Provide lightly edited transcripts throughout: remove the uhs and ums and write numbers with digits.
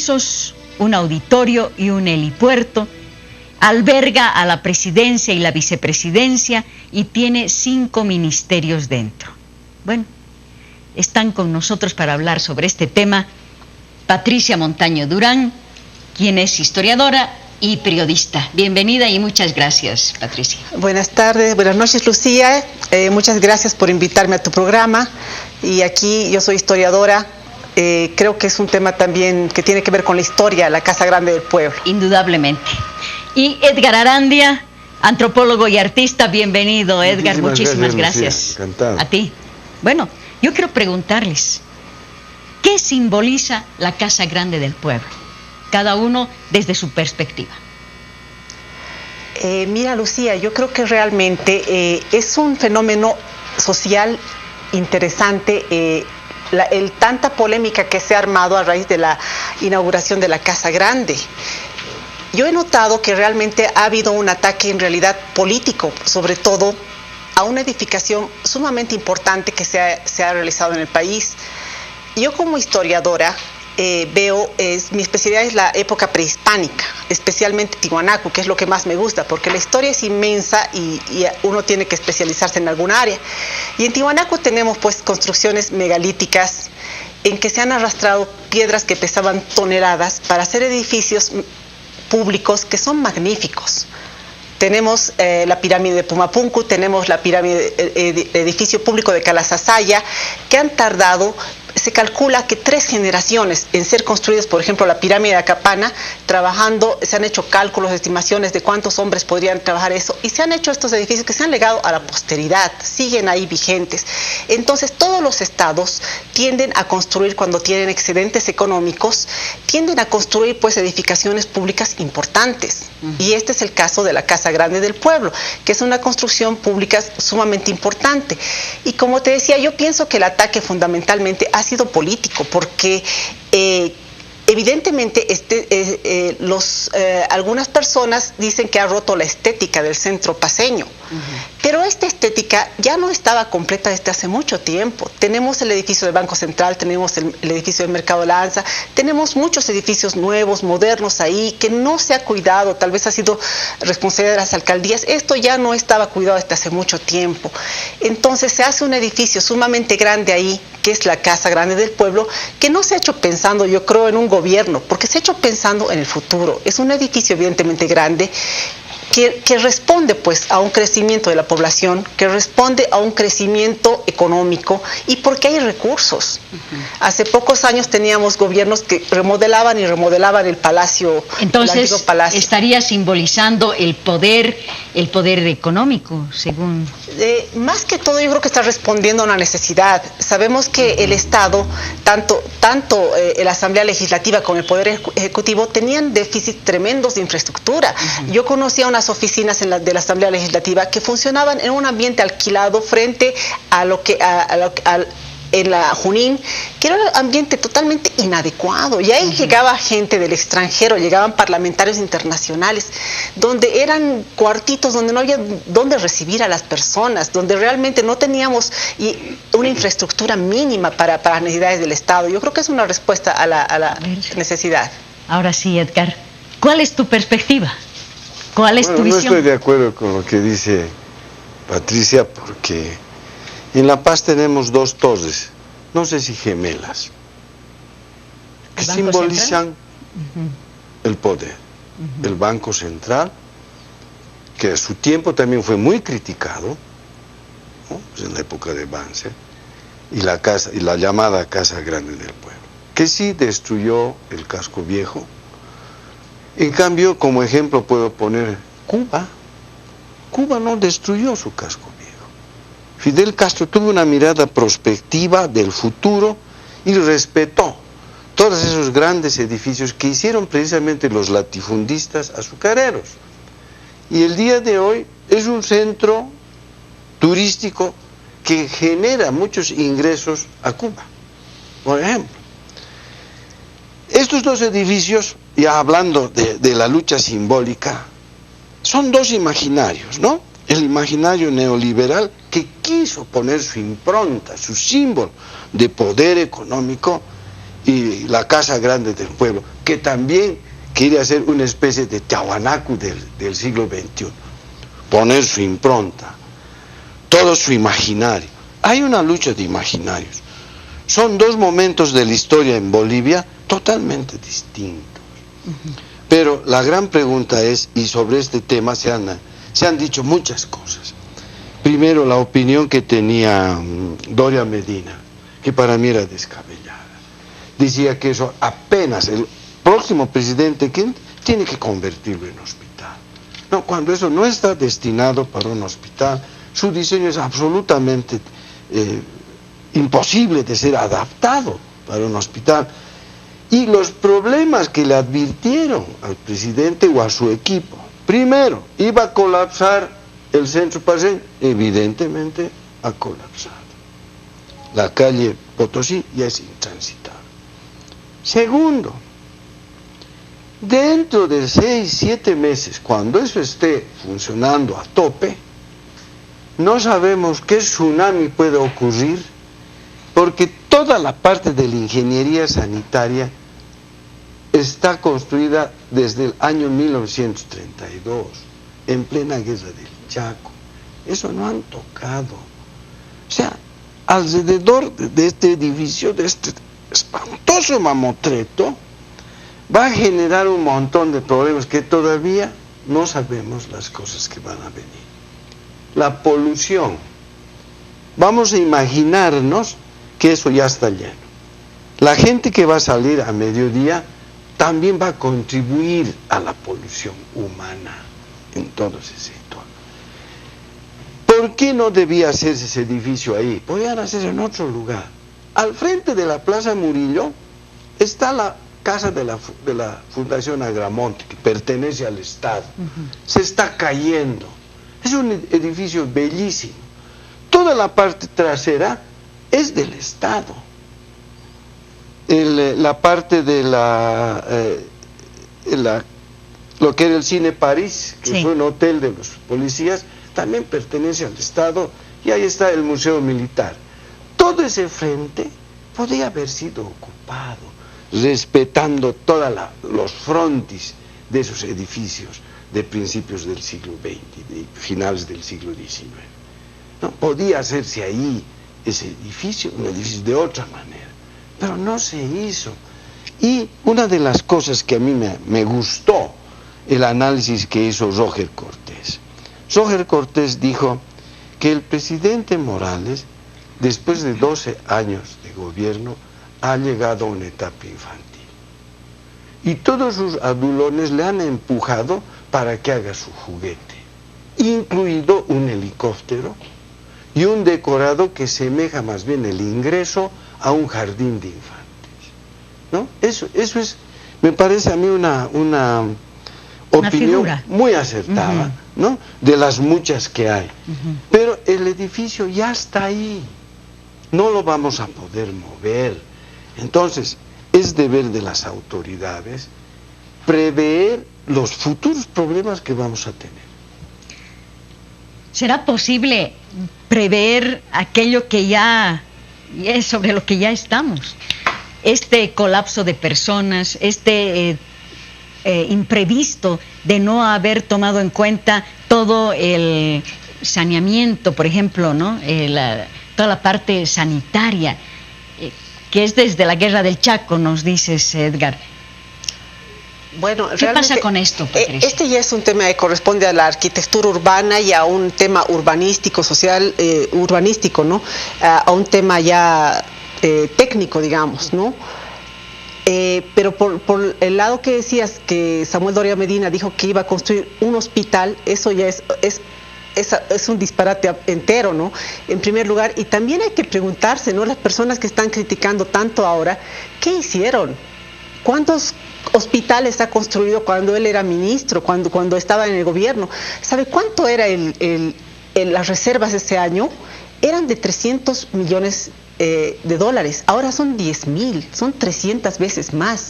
pisos, un auditorio y un helipuerto. Alberga a la presidencia y la vicepresidencia y tiene 5 ministerios dentro. Bueno, están con nosotros para hablar sobre este tema Patricia Montaño Durán, quien es historiadora y periodista. Bienvenida y muchas gracias, Patricia. Buenas tardes, buenas noches, Lucía. Muchas gracias por invitarme a tu programa. Y aquí yo soy historiadora. Creo que es un tema también que tiene que ver con la historia, la Casa Grande del Pueblo. Indudablemente. Y Edgar Arandia, antropólogo y artista, bienvenido, Edgar. Muchísimas gracias. Encantado. A ti. Bueno, yo quiero preguntarles, ¿qué simboliza la Casa Grande del Pueblo? Cada uno desde su perspectiva. Mira, Lucía, yo creo que realmente es un fenómeno social interesante, tanta polémica que se ha armado a raíz de la inauguración de la Casa Grande. Yo he notado que realmente ha habido un ataque en realidad político, sobre todo a una edificación sumamente importante que se ha realizado en el país. Yo como historiadora mi especialidad es la época prehispánica, especialmente Tiwanaku, que es lo que más me gusta, porque la historia es inmensa y uno tiene que especializarse en alguna área. Y en Tiwanaku tenemos pues construcciones megalíticas en que se han arrastrado piedras que pesaban toneladas para hacer edificios públicos que son magníficos. Tenemos la pirámide de Pumapunku, tenemos la pirámide, el edificio público de Calasasaya, que han tardado, se calcula que 3 generaciones en ser construidos. Por ejemplo, la pirámide de Acapana, trabajando, se han hecho cálculos, estimaciones de cuántos hombres podrían trabajar eso, y se han hecho estos edificios que se han legado a la posteridad, siguen ahí vigentes. Entonces, todos los estados tienden a construir, cuando tienen excedentes económicos, tienden a construir pues edificaciones públicas importantes. Y este es el caso de la Casa Grande del Pueblo, que es una construcción pública sumamente importante. Y como te decía, yo pienso que el ataque fundamentalmente ha sido político, porque evidentemente algunas personas dicen que ha roto la estética del centro paceño, pero esta estética ya no estaba completa desde hace mucho tiempo. Tenemos el edificio del Banco Central, tenemos el edificio del Mercado Lanza, tenemos muchos edificios nuevos, modernos ahí, que no se ha cuidado, tal vez ha sido responsabilidad de las alcaldías. Esto ya no estaba cuidado desde hace mucho tiempo. Entonces se hace un edificio sumamente grande ahí, que es la Casa Grande del Pueblo, que no se ha hecho pensando, yo creo, en un gobierno, porque se ha hecho pensando en el futuro. Es un edificio evidentemente grande, que responde pues a un crecimiento de la población, que responde a un crecimiento económico, y porque hay recursos. Hace pocos años teníamos gobiernos que remodelaban y remodelaban el palacio. Entonces, el antiguo palacio. Estaría simbolizando el poder económico, según... Más que todo, yo creo que está respondiendo a una necesidad. Sabemos que el Estado, tanto la Asamblea Legislativa como el Poder Ejecutivo, tenían déficits tremendos de infraestructura. Yo conocía unas oficinas de la Asamblea Legislativa que funcionaban en un ambiente alquilado frente a en la Junín, que era un ambiente totalmente inadecuado, y ahí llegaba gente del extranjero, llegaban parlamentarios internacionales, donde eran cuartitos donde no había dónde recibir a las personas, donde realmente no teníamos una infraestructura mínima para las necesidades del Estado. Yo creo que es una respuesta a la necesidad. Ahora sí, Edgar, ¿cuál es tu perspectiva? ¿Cuál es tu visión? No estoy de acuerdo con lo que dice Patricia, porque en La Paz tenemos 2 torres, no sé si gemelas, que simbolizan el poder. El Banco Central, que a su tiempo también fue muy criticado, ¿no? Pues en la época de Banzer, y la llamada Casa Grande del Pueblo, que sí destruyó el casco viejo. En cambio, como ejemplo puedo poner Cuba. Cuba no destruyó su casco viejo. Fidel Castro tuvo una mirada prospectiva del futuro y respetó todos esos grandes edificios que hicieron precisamente los latifundistas azucareros. Y el día de hoy es un centro turístico que genera muchos ingresos a Cuba, por ejemplo. Estos 2 edificios, ya hablando de la lucha simbólica, son 2 imaginarios, ¿no? El imaginario neoliberal, que quiso poner su impronta, su símbolo de poder económico, y la Casa Grande del Pueblo, que también quiere hacer una especie de Tiahuanaco del siglo XXI, poner su impronta, todo su imaginario. Hay una lucha de imaginarios. Son dos momentos de la historia en Bolivia totalmente distintos. Pero la gran pregunta es, y sobre este tema se han dicho muchas cosas. Primero, la opinión que tenía Doria Medina, que para mí era descabellada. Decía que eso apenas el próximo presidente tiene que convertirlo en hospital. No, cuando eso no está destinado para un hospital, su diseño es absolutamente imposible de ser adaptado para un hospital. Y los problemas que le advirtieron al presidente o a su equipo, primero, iba a colapsar el centro paseño, evidentemente ha colapsado. La calle Potosí ya es intransitable. Segundo, dentro de 6, 7 meses, cuando eso esté funcionando a tope, no sabemos qué tsunami puede ocurrir, porque toda la parte de la ingeniería sanitaria está construida desde el año 1932, en plena guerra del Chaco. Eso no han tocado. O sea, alrededor de este edificio, de este espantoso mamotreto, va a generar un montón de problemas que todavía no sabemos las cosas que van a venir. La polución. Vamos a imaginarnos que eso ya está lleno. La gente que va a salir a mediodía también va a contribuir a la polución humana en todo ese sector. ¿Por qué no debía hacerse ese edificio ahí? Podían hacerse en otro lugar. Al frente de la Plaza Murillo está la casa de la Fundación Agramonte, que pertenece al Estado. Se está cayendo. Es un edificio bellísimo. Toda la parte trasera es del Estado. La parte de lo que era el Cine París, que fue un hotel de los policías, también pertenece al Estado, y ahí está el Museo Militar. Todo ese frente podía haber sido ocupado, respetando todos los frontis de esos edificios de principios del siglo XX, de finales del siglo XIX. No podía hacerse ahí ese edificio, un edificio de otra manera, pero no se hizo. Y una de las cosas que a mí me gustó, el análisis que hizo Roger Cortés. Roger Cortés dijo que el presidente Morales, después de 12 años de gobierno, ha llegado a una etapa infantil. Y todos sus adulones le han empujado para que haga su juguete, incluido un helicóptero y un decorado que semeja más bien el ingreso a un jardín de infantes, ¿no? Eso es, me parece a mí una opinión muy acertada, ¿no? De las muchas que hay. Pero el edificio ya está ahí, no lo vamos a poder mover. Entonces, es deber de las autoridades prever los futuros problemas que vamos a tener. ¿Será posible prever aquello que ya es sobre lo que ya estamos? Este colapso de personas, imprevisto de no haber tomado en cuenta todo el saneamiento, por ejemplo, ¿no? Toda la parte sanitaria, que es desde la guerra del Chaco, nos dices, Edgar. Bueno, ¿qué pasa con esto, Patricia? Este ya es un tema que corresponde a la arquitectura urbana y a un tema urbanístico, social, urbanístico, ¿no? A un tema ya técnico, digamos, ¿no? Pero por el lado que decías, que Samuel Doria Medina dijo que iba a construir un hospital, eso ya es un disparate entero, ¿no? En primer lugar, y también hay que preguntarse, ¿no? Las personas que están criticando tanto ahora, ¿qué hicieron? ¿Cuántos hospitales ha construido cuando él era ministro, cuando estaba en el gobierno? ¿Sabe cuánto era las reservas ese año? Eran de 300 millones de dólares, ahora son 10,000, son 300 veces más.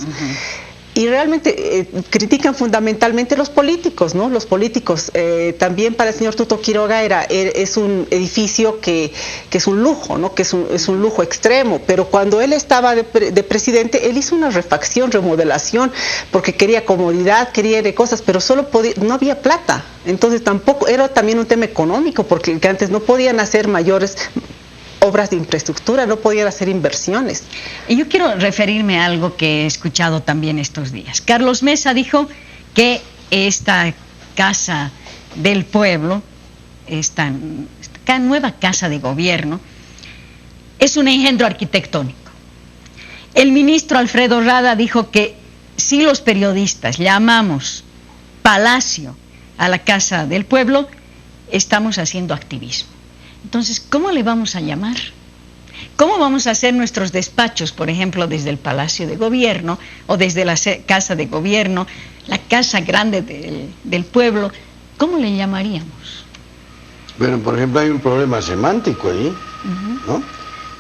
Y realmente critican fundamentalmente los políticos, ¿no? Los políticos. También para el señor Tuto Quiroga es un edificio que es un lujo, ¿no? Que es un lujo extremo. Pero cuando él estaba de presidente, él hizo una refacción, remodelación, porque quería comodidad, quería de cosas, pero no había plata. Entonces tampoco, era también un tema económico, porque antes no podían hacer mayores obras de infraestructura, no podían hacer inversiones. Y yo quiero referirme a algo que he escuchado también estos días. Carlos Mesa dijo que esta casa del pueblo, esta nueva casa de gobierno, es un engendro arquitectónico. El ministro Alfredo Rada dijo que si los periodistas llamamos palacio a la casa del pueblo, estamos haciendo activismo. Entonces, ¿cómo le vamos a llamar? ¿Cómo vamos a hacer nuestros despachos, por ejemplo, desde el Palacio de Gobierno o desde la Casa de Gobierno, la Casa Grande del Pueblo? ¿Cómo le llamaríamos? Bueno, por ejemplo, hay un problema semántico ahí, ¿no?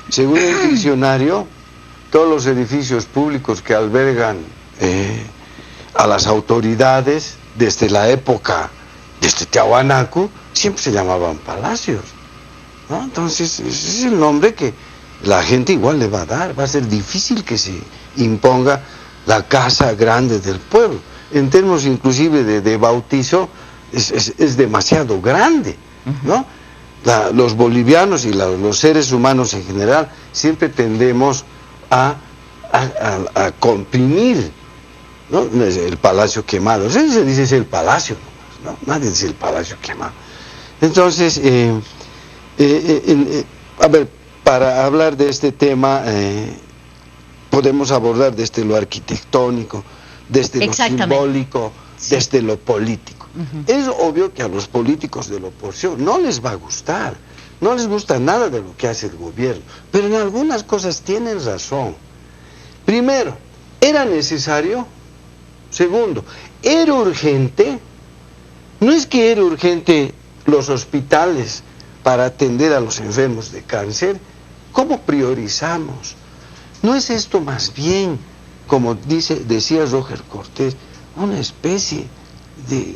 Según el diccionario, todos los edificios públicos que albergan a las autoridades desde la época de Tiahuanaco siempre se llamaban palacios, ¿no? Entonces, ese es el nombre que la gente igual le va a dar. Va a ser difícil que se imponga la casa grande del pueblo. En términos inclusive de bautizo, es demasiado grande, ¿no? Los bolivianos y los seres humanos en general siempre tendemos a comprimir, ¿no? El palacio quemado. Se dice es el palacio, ¿no? Nadie dice el palacio quemado. Entonces, a ver, para hablar de este tema, podemos abordar desde lo arquitectónico, desde lo simbólico, sí, desde lo político. Es obvio que a los políticos de la oposición no les va a gustar, no les gusta nada de lo que hace el gobierno, pero en algunas cosas tienen razón. Primero, ¿era necesario? Segundo, ¿era urgente? No es que era urgente los hospitales para atender a los enfermos de cáncer. ¿Cómo priorizamos? ¿No es esto más bien, como decía Roger Cortés, una especie de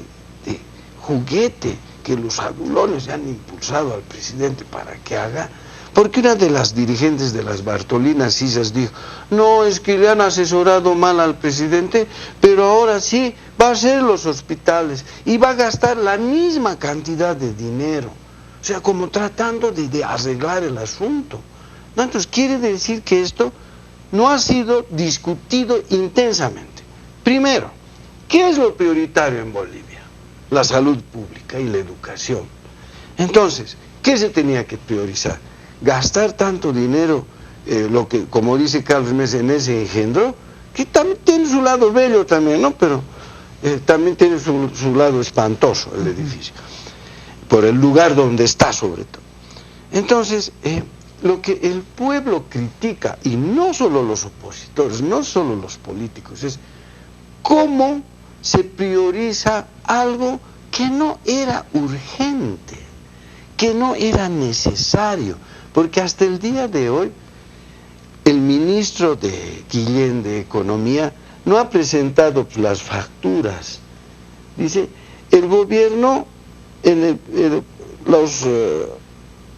juguete que los adulones han impulsado al presidente para que haga? Porque una de las dirigentes de las Bartolinas Cisas dijo, no, es que le han asesorado mal al presidente, pero ahora sí va a hacer los hospitales y va a gastar la misma cantidad de dinero. O sea, como tratando de arreglar el asunto. Entonces, quiere decir que esto no ha sido discutido intensamente. Primero, ¿qué es lo prioritario en Bolivia? La salud pública y la educación. Entonces, ¿qué se tenía que priorizar? Gastar tanto dinero, lo que, como dice Carlos Mesa, en ese engendro, que también tiene su lado bello también, ¿no? Pero también tiene su lado espantoso el edificio, por el lugar donde está sobre todo. Entonces, lo que el pueblo critica, y no solo los opositores, no solo los políticos, es cómo se prioriza algo que no era urgente, que no era necesario, porque hasta el día de hoy el ministro de Guillén de Economía no ha presentado las facturas. Dice, el gobierno en los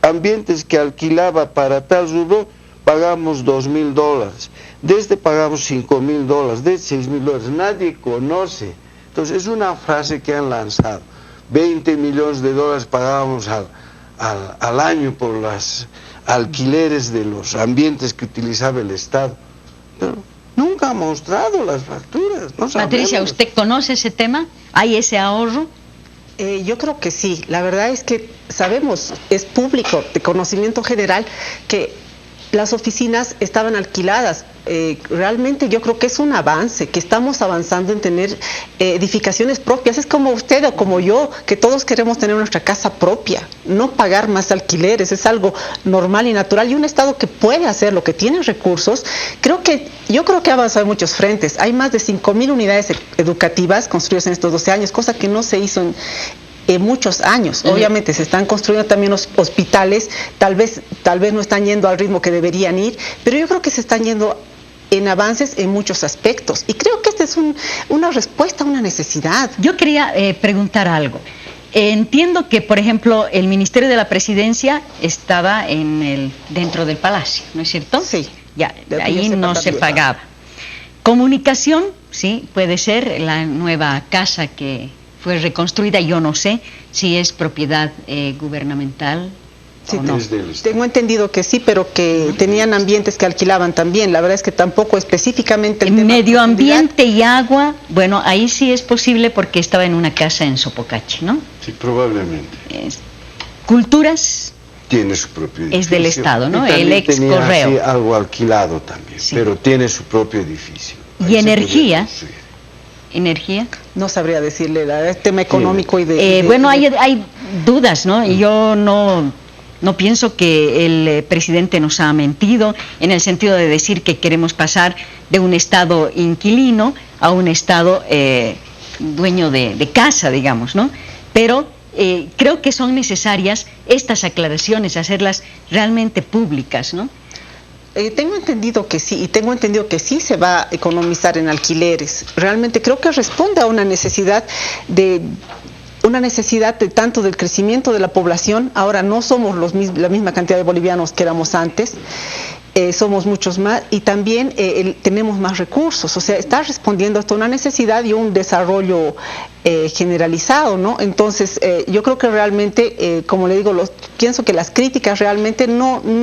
ambientes que alquilaba para tal rubro pagamos $2,000, de este pagamos $5,000, de este $6,000, nadie conoce. Entonces es una frase que han lanzado. $20 millones pagábamos al año por los alquileres de los ambientes que utilizaba el Estado, pero nunca ha mostrado las facturas. No sabemos. Patricia, ¿usted conoce ese tema? ¿Hay ese ahorro? Yo creo que sí. La verdad es que sabemos, es público, de conocimiento general, que las oficinas estaban alquiladas. Realmente yo creo que es un avance, que estamos avanzando en tener edificaciones propias. Es como usted o como yo, que todos queremos tener nuestra casa propia, no pagar más alquileres. Es algo normal y natural, y un Estado que puede hacerlo, que tiene recursos. Yo creo que ha avanzado en muchos frentes. Hay más de 5,000 unidades educativas construidas en estos 12 años, cosa que no se hizo en muchos años. Obviamente se están construyendo también los hospitales, tal vez no están yendo al ritmo que deberían ir, pero yo creo que se están yendo en avances en muchos aspectos. Y creo que esta es una respuesta a una necesidad. Yo quería preguntar algo. Entiendo que, por ejemplo, el Ministerio de la Presidencia estaba dentro del Palacio, ¿no es cierto? Sí. Ya, ahí no se pagaba. Comunicación, sí, puede ser la nueva casa que fue reconstruida, yo no sé si es propiedad gubernamental. Sí, ¿o no? Tengo entendido que sí, pero que tenían ambientes que alquilaban también. La verdad es que tampoco específicamente el tema medio ambiente y agua, bueno, ahí sí es posible porque estaba en una casa en Sopocachi, ¿no? Sí, probablemente. Culturas tiene su propio edificio. Es del Estado, ¿no? Y El ex tenía correo. así algo alquilado también, sí, pero tiene su propio edificio. ¿Y energía? ¿Energía? No sabría decirle, el tema económico y bueno, hay dudas, ¿no? Y yo no pienso que el presidente nos ha mentido en el sentido de decir que queremos pasar de un Estado inquilino a un Estado dueño de casa, digamos, ¿no? Pero creo que son necesarias estas aclaraciones, hacerlas realmente públicas, ¿no? Tengo entendido que sí, y tengo entendido que sí se va a economizar en alquileres. Realmente creo que responde a una necesidad de tanto del crecimiento de la población. Ahora no somos la misma cantidad de bolivianos que éramos antes, somos muchos más, y también tenemos más recursos. O sea, está respondiendo a una necesidad y un desarrollo generalizado, ¿no? Entonces, yo creo que realmente, como le digo, pienso que las críticas realmente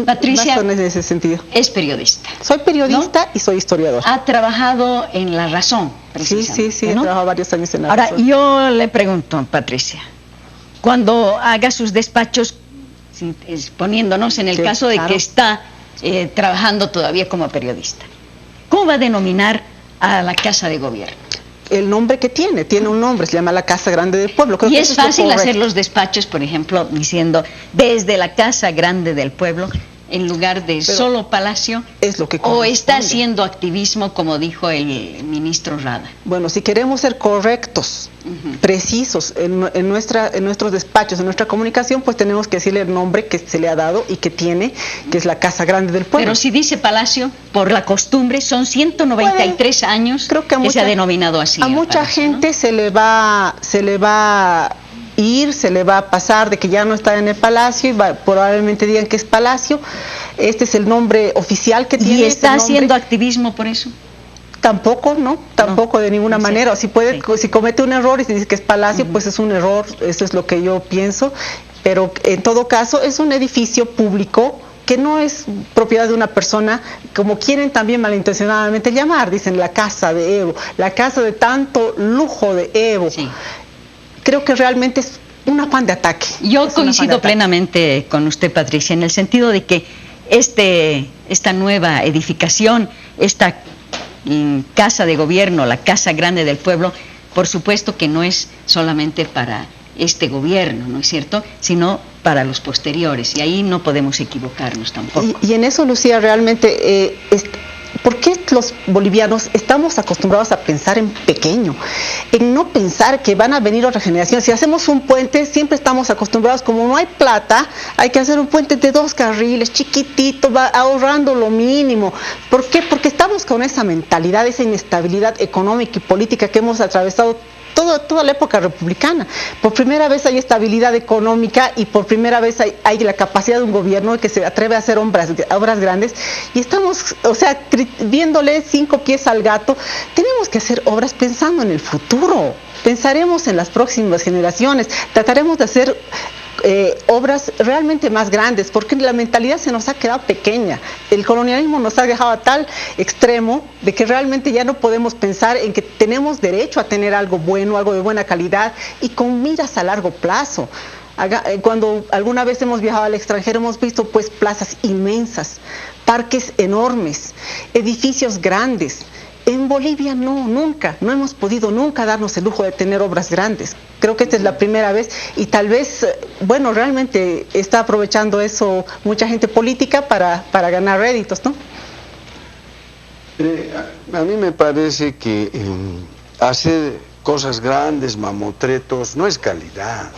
Patricia, no son en ese sentido. Es periodista. Soy periodista, ¿no? Y soy historiador. Ha trabajado en La Razón, precisamente. Sí, ¿no? He trabajado varios años en La Razón. Ahora, yo le pregunto, Patricia, cuando haga sus despachos, poniéndonos en el caso de que está trabajando todavía como periodista, ¿cómo va a denominar a la Casa de Gobierno? El nombre que tiene un nombre, se llama la Casa Grande del Pueblo. Creo que es fácil hacer los despachos, por ejemplo, diciendo desde la Casa Grande del Pueblo, en lugar de solo Palacio, es lo que o está haciendo activismo, como dijo el ministro Rada. Bueno, si queremos ser correctos, precisos en nuestros despachos, en nuestra comunicación, pues tenemos que decirle el nombre que se le ha dado y que tiene, que es la Casa Grande del Pueblo. Pero si dice Palacio, por la costumbre, son 193 años creo que se ha denominado así. A mucha Palacio, gente, ¿no? se le va se le va a pasar de que ya no está en el Palacio y probablemente digan que es Palacio. Este es el nombre oficial que tiene. ¿Y está haciendo activismo por eso? Tampoco, ¿no? Tampoco, de ninguna manera. Si comete un error y se dice que es Palacio, pues es un error, eso es lo que yo pienso. Pero en todo caso es un edificio público que no es propiedad de una persona, como quieren también malintencionadamente llamar, dicen la casa de Evo, la casa de tanto lujo de Evo. Sí. Creo que realmente es un afán de ataque. Yo coincido plenamente con usted, Patricia, en el sentido de que esta nueva edificación, esta Casa de Gobierno, la Casa Grande del Pueblo, por supuesto que no es solamente para este gobierno, ¿no es cierto?, sino para los posteriores, y ahí no podemos equivocarnos tampoco. Y en eso, Lucía, realmente, ¿por qué los bolivianos estamos acostumbrados a pensar en pequeño? En no pensar que van a venir otras generaciones. Si hacemos un puente, siempre estamos acostumbrados, como no hay plata, hay que hacer un puente de 2 carriles, chiquitito, va ahorrando lo mínimo. ¿Por qué? Porque estamos con esa mentalidad, esa inestabilidad económica y política que hemos atravesado toda la época republicana. Por primera vez hay estabilidad económica y por primera vez hay la capacidad de un gobierno que se atreve a hacer obras grandes, y estamos, o sea, viéndole 5 pies al gato. Tenemos que hacer obras pensando en el futuro, pensaremos en las próximas generaciones, trataremos de hacer obras realmente más grandes, porque la mentalidad se nos ha quedado pequeña. El colonialismo nos ha dejado a tal extremo de que realmente ya no podemos pensar en que tenemos derecho a tener algo bueno, algo de buena calidad y con miras a largo plazo. Cuando alguna vez hemos viajado al extranjero, hemos visto pues plazas inmensas, parques enormes, edificios grandes. En Bolivia nunca, no hemos podido nunca darnos el lujo de tener obras grandes. Creo que esta es la primera vez, y tal vez, bueno, realmente está aprovechando eso mucha gente política para ganar réditos, ¿no? A mí me parece que hacer cosas grandes, mamotretos, no es calidad.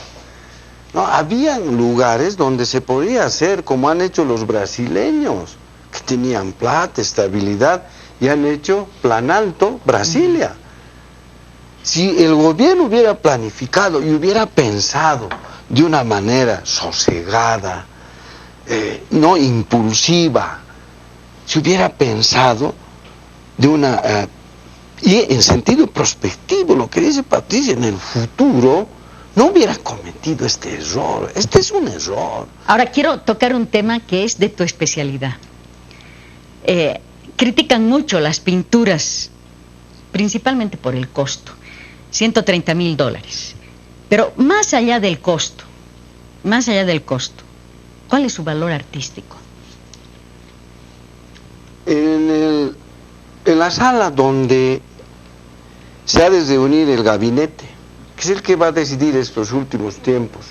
No, habían lugares donde se podía hacer como han hecho los brasileños, que tenían plata, estabilidad, y han hecho Plan Alto, Brasilia. Si el gobierno hubiera planificado y hubiera pensado de una manera sosegada, no impulsiva, si hubiera pensado de una y en sentido prospectivo, lo que dice Patricia, en el futuro no hubiera cometido este error. Este es un error. Ahora quiero tocar un tema que es de tu especialidad. Critican mucho las pinturas, principalmente por el costo, $130,000. Pero más allá del costo, ¿cuál es su valor artístico? En la sala donde se ha de reunir el gabinete, que es el que va a decidir estos últimos tiempos,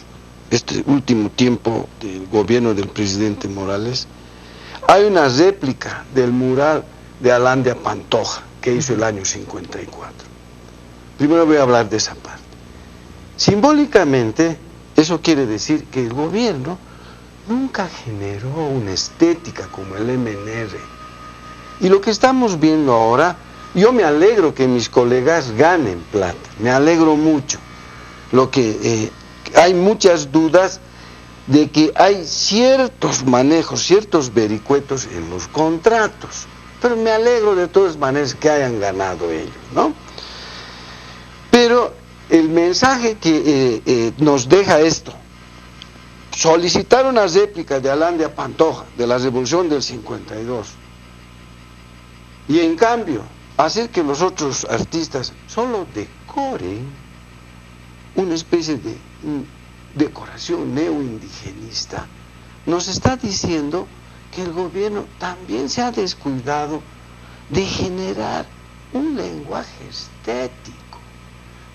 este último tiempo del gobierno del presidente Morales, hay una réplica del mural de Alán de Pantoja, que hizo el año 54. Primero voy a hablar de esa parte. Simbólicamente, eso quiere decir que el gobierno nunca generó una estética como el MNR. Y lo que estamos viendo ahora, yo me alegro que mis colegas ganen plata, me alegro mucho. Lo que hay muchas dudas de que hay ciertos manejos, ciertos vericuetos en los contratos, pero me alegro de todas maneras que hayan ganado ellos, ¿no? Pero el mensaje que nos deja esto, solicitar una réplica de Alán de Pantoja, de la Revolución del 52, y en cambio hacer que los otros artistas solo decoren una especie de decoración neoindigenista, nos está diciendo que el gobierno también se ha descuidado de generar un lenguaje estético.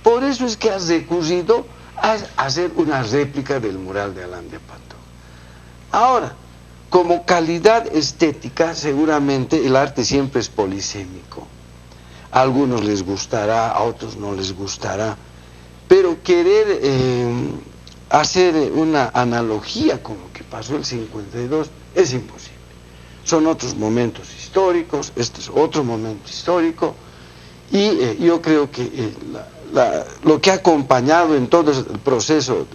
Por eso es que has recurrido a hacer una réplica del mural de Alán de Pantoja. Ahora, como calidad estética, seguramente el arte siempre es polisémico. A algunos les gustará, a otros no les gustará, pero querer hacer una analogía con lo que pasó el 52 es imposible. Son otros momentos históricos, este es otro momento histórico, y yo creo que lo que ha acompañado en todo el proceso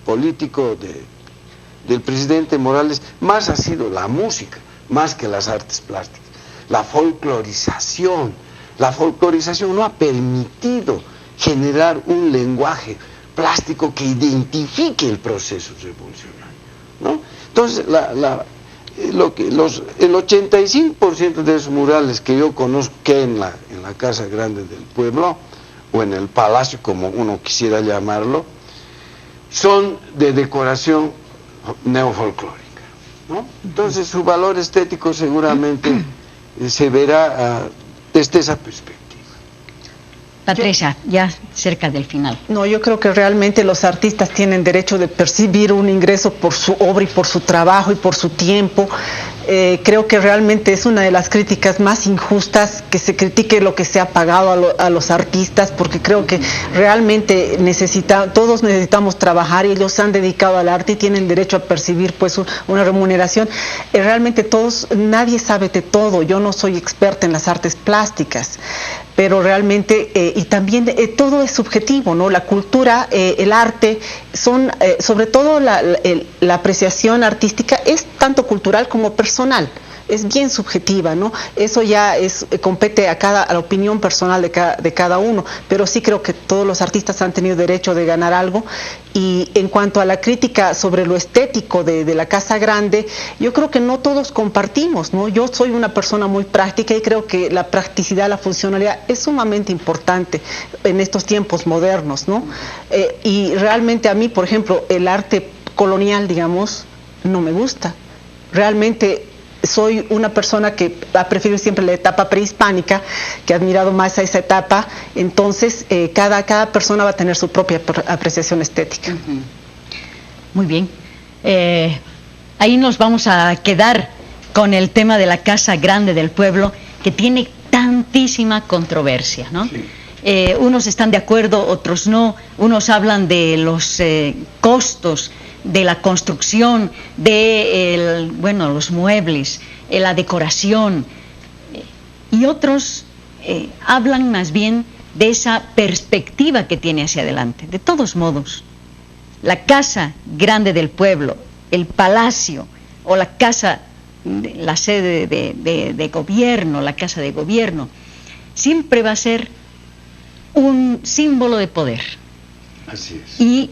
político del presidente Morales, más ha sido la música, más que las artes plásticas. La folclorización no ha permitido generar un lenguaje plástico que identifique el proceso revolucionario, ¿no? Entonces, el 85% de esos murales que yo conozco que en la Casa Grande del Pueblo, o en el Palacio, como uno quisiera llamarlo, son de decoración neofolclórica, ¿no? Entonces, su valor estético seguramente se verá desde esa perspectiva. Patricia, ya cerca del final. No, yo creo que realmente los artistas tienen derecho de percibir un ingreso por su obra y por su trabajo y por su tiempo. Creo que realmente es una de las críticas más injustas que se critique lo que se ha pagado a los artistas, porque creo que realmente todos necesitamos trabajar y ellos se han dedicado al arte y tienen derecho a percibir pues una remuneración. Realmente nadie sabe de todo. Yo no soy experta en las artes plásticas, pero realmente, y también todo es subjetivo, ¿no? La cultura, el arte, son, sobre todo la apreciación artística es tanto cultural como personal. Es bien subjetiva, ¿no? Eso ya compete a la opinión personal de cada uno, pero sí creo que todos los artistas han tenido derecho de ganar algo. Y en cuanto a la crítica sobre lo estético de la Casa Grande, yo creo que no todos compartimos, ¿no? Yo soy una persona muy práctica y creo que la practicidad, la funcionalidad es sumamente importante en estos tiempos modernos, ¿no? Y realmente a mí, por ejemplo, el arte colonial, digamos, no me gusta. Realmente soy una persona que ha preferido siempre la etapa prehispánica, que ha admirado más a esa etapa. Entonces, cada persona va a tener su propia apreciación estética. Muy bien. Ahí nos vamos a quedar con el tema de la Casa Grande del Pueblo, que tiene tantísima controversia, ¿no? Sí. Unos están de acuerdo, otros no. Unos hablan de los costos de la construcción, de los muebles, la decoración. y otros hablan más bien de esa perspectiva que tiene hacia adelante. De todos modos, la casa grande del pueblo, el palacio o la casa, la sede de gobierno, la casa de gobierno, siempre va a ser un símbolo de poder. Así es. Y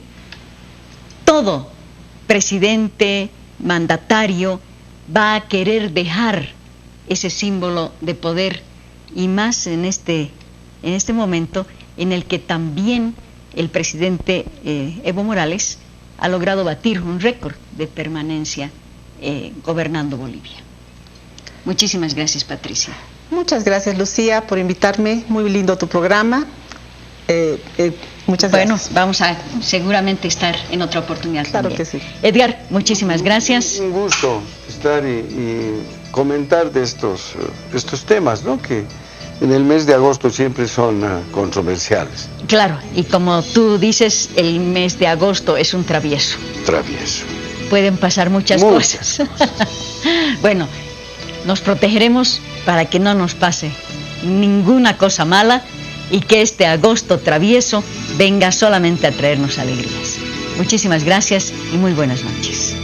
todo presidente, mandatario, va a querer dejar ese símbolo de poder, y más en este momento en el que también el presidente Evo Morales ha logrado batir un récord de permanencia gobernando Bolivia. Muchísimas gracias, Patricia. Muchas gracias, Lucía, por invitarme. Muy lindo tu programa. Muchas gracias. Bueno, vamos a seguramente estar en otra oportunidad claro también. Que sí. Edgar, muchísimas gracias. Un gusto estar y comentar de estos temas, ¿no? Que en el mes de agosto siempre son controversiales. Claro, y como tú dices, el mes de agosto es un travieso. Travieso. Pueden pasar muchas cosas. Bueno, nos protegeremos para que no nos pase ninguna cosa mala y que este agosto travieso venga solamente a traernos alegrías. Muchísimas gracias y muy buenas noches.